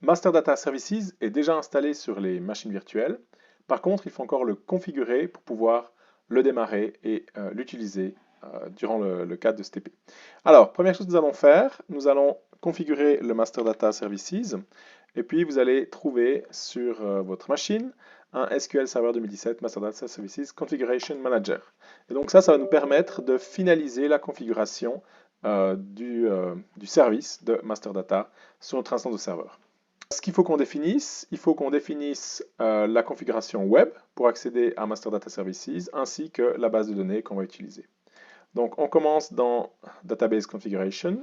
Master Data Services est déjà installé sur les machines virtuelles. Par contre, il faut encore le configurer pour pouvoir le démarrer et l'utiliser durant le cadre de ce TP. Alors, première chose que nous allons faire, nous allons configurer le Master Data Services et puis vous allez trouver sur votre machine un SQL Server 2017 Master Data Services Configuration Manager. Et donc ça va nous permettre de finaliser la configuration du service de Master Data sur notre instance de serveur. Ce qu'il faut qu'on définisse, il faut qu'on définisse la configuration web pour accéder à Master Data Services ainsi que la base de données qu'on va utiliser. Donc on commence dans Database Configuration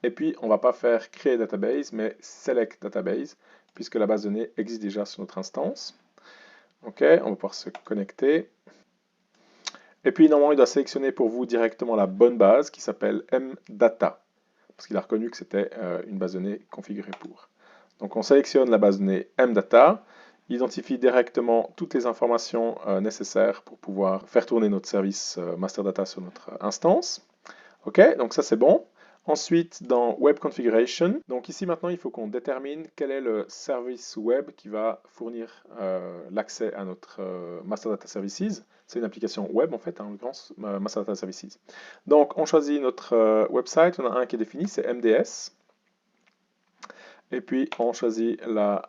et puis on ne va pas faire créer database mais select database puisque la base de données existe déjà sur notre instance. Ok, on va pouvoir se connecter. Et puis normalement il doit sélectionner pour vous directement la bonne base qui s'appelle mdata parce qu'il a reconnu que c'était une base de données configurée pour. Donc on sélectionne la base de données mdata, identifie directement toutes les informations nécessaires pour pouvoir faire tourner notre service master data sur notre instance. Ok, donc ça c'est bon. Ensuite, dans Web Configuration, donc ici maintenant il faut qu'on détermine quel est le service web qui va fournir l'accès à notre Master Data Services. C'est une application web en fait, en l'occurrence Master Data Services. Donc on choisit notre website, on a un qui est défini, c'est MDS. Et puis on choisit la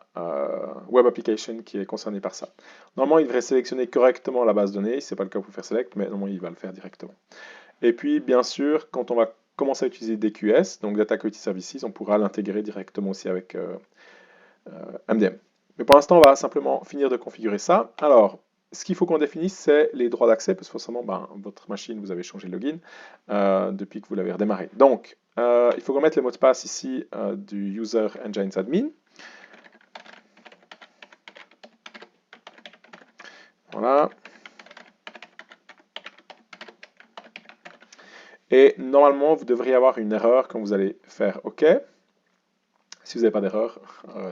Web Application qui est concernée par ça. Normalement il devrait sélectionner correctement la base de données, si ce n'est pas le cas pour faire Select, mais normalement il va le faire directement. Et puis, bien sûr, quand on va commencer à utiliser DQS, donc Data Quality Services, on pourra l'intégrer directement aussi avec MDM. Mais pour l'instant, on va simplement finir de configurer ça. Alors, ce qu'il faut qu'on définisse, c'est les droits d'accès, parce que forcément, votre machine, vous avez changé de login depuis que vous l'avez redémarré. Donc, il faut qu'on mette les mots de passe ici du User Engines Admin. Voilà. Et normalement, vous devriez avoir une erreur quand vous allez faire OK. Si vous n'avez pas d'erreur,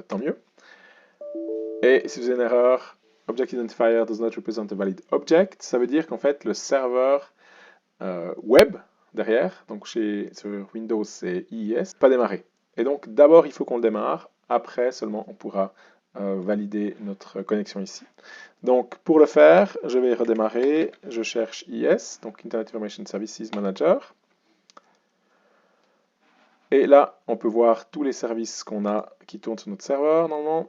tant mieux. Et si vous avez une erreur, Object Identifier does not represent a valid object, ça veut dire qu'en fait, le serveur web derrière, donc sur Windows, c'est IIS, pas démarré. Et donc, d'abord, il faut qu'on le démarre. Après, seulement, on pourra valider notre connexion ici. Donc, pour le faire, je vais redémarrer. Je cherche IS, donc Internet Information Services Manager. Et là, on peut voir tous les services qu'on a qui tournent sur notre serveur, normalement.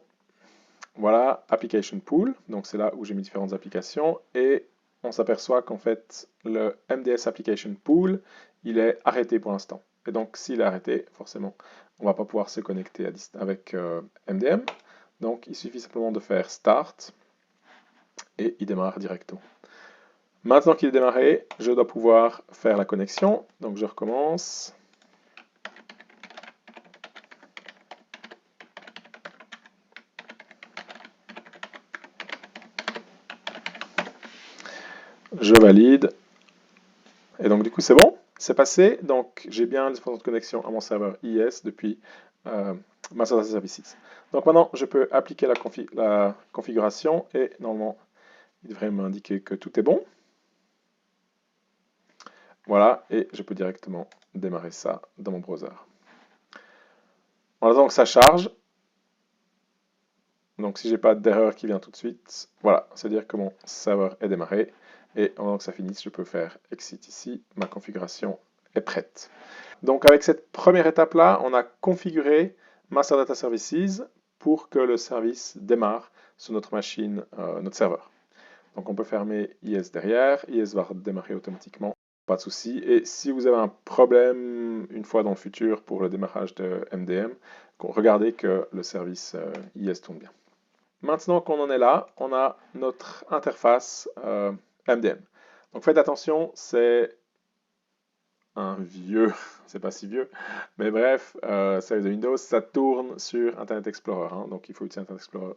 Voilà, Application Pool, donc c'est là où j'ai mis différentes applications. Et on s'aperçoit qu'en fait, le MDS Application Pool, il est arrêté pour l'instant. Et donc, s'il est arrêté, forcément, on ne va pas pouvoir se connecter avec MDM. Donc, il suffit simplement de faire Start et il démarre directement. Maintenant qu'il est démarré, je dois pouvoir faire la connexion. Donc, je recommence. Je valide. Et donc, du coup, c'est bon. C'est passé, donc j'ai bien les de connexion à mon serveur IS depuis Master Data Services. Donc maintenant, je peux appliquer la configuration et normalement, il devrait m'indiquer que tout est bon. Voilà, et je peux directement démarrer ça dans mon browser. En attendant que ça charge, donc si j'ai pas d'erreur qui vient tout de suite, voilà, c'est-à-dire que mon serveur est démarré. Et pendant que ça finisse, je peux faire Exit ici, ma configuration est prête. Donc avec cette première étape-là, on a configuré Master Data Services pour que le service démarre sur notre machine, notre serveur. Donc on peut fermer IS derrière, IS va démarrer automatiquement, pas de souci. Et si vous avez un problème une fois dans le futur pour le démarrage de MDM, regardez que le service IS tourne bien. Maintenant qu'on en est là, on a notre interface MDM. Donc faites attention, c'est un vieux, c'est pas si vieux, mais bref, service de Windows, ça tourne sur Internet Explorer, hein, donc il faut utiliser Internet Explorer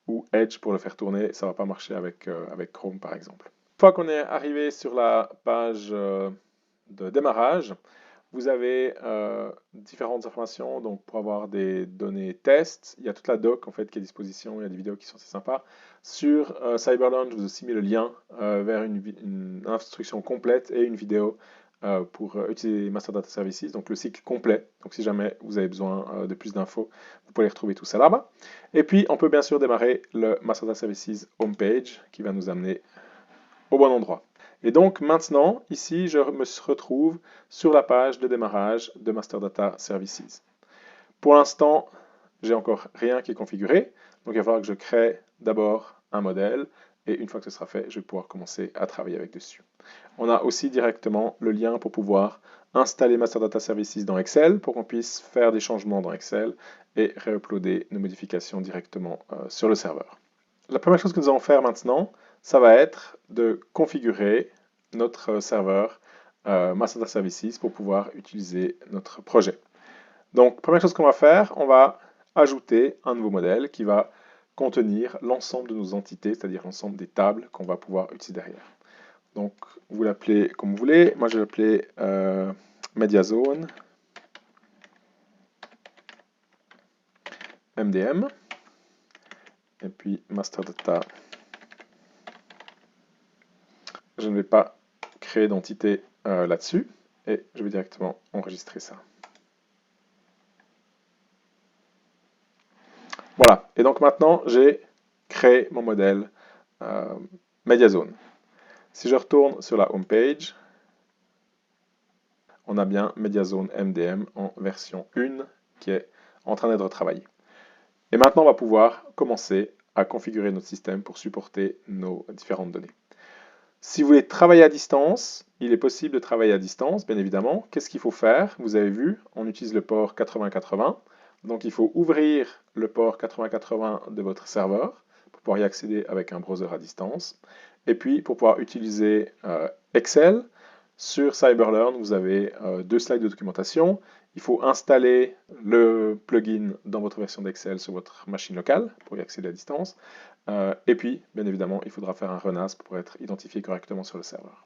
ou Edge pour le faire tourner, ça va pas marcher avec Chrome par exemple. Une fois qu'on est arrivé sur la page de démarrage, vous avez différentes informations, donc pour avoir des données tests, il y a toute la doc en fait qui est à disposition, il y a des vidéos qui sont assez sympas. Sur Cyberlounge, je vous ai aussi mis le lien vers une instruction complète et une vidéo pour utiliser Master Data Services, donc le cycle complet. Donc si jamais vous avez besoin de plus d'infos, vous pouvez retrouver tout ça là-bas. Et puis on peut bien sûr démarrer le Master Data Services homepage qui va nous amener au bon endroit. Et donc maintenant, ici, je me retrouve sur la page de démarrage de Master Data Services. Pour l'instant, j'ai encore rien qui est configuré, donc il va falloir que je crée d'abord un modèle, et une fois que ce sera fait, je vais pouvoir commencer à travailler avec dessus. On a aussi directement le lien pour pouvoir installer Master Data Services dans Excel, pour qu'on puisse faire des changements dans Excel et réuploader nos modifications directement sur le serveur. La première chose que nous allons faire maintenant, ça va être de configurer notre serveur Master Data Services pour pouvoir utiliser notre projet. Donc, première chose qu'on va faire, on va ajouter un nouveau modèle qui va contenir l'ensemble de nos entités, c'est-à-dire l'ensemble des tables qu'on va pouvoir utiliser derrière. Donc, vous l'appelez comme vous voulez. Moi, je vais l'appeler MediaZone MDM. Et puis, Master Data. Je ne vais pas créer d'entité là-dessus. Et je vais directement enregistrer ça. Voilà. Et donc maintenant, j'ai créé mon modèle MediaZone. Si je retourne sur la home page, on a bien MediaZone MDM en version 1 qui est en train d'être travaillée. Et maintenant, on va pouvoir commencer à configurer notre système pour supporter nos différentes données. Si vous voulez travailler à distance, il est possible de travailler à distance, bien évidemment. Qu'est-ce qu'il faut faire? Vous avez vu, on utilise le port 8080. Donc il faut ouvrir le port 8080 de votre serveur pour pouvoir y accéder avec un browser à distance. Et puis, pour pouvoir utiliser Excel, sur Cyberlearn, vous avez 2 slides de documentation. Il faut installer le plugin dans votre version d'Excel sur votre machine locale pour y accéder à distance. Et puis, bien évidemment, il faudra faire un RUNAS pour être identifié correctement sur le serveur.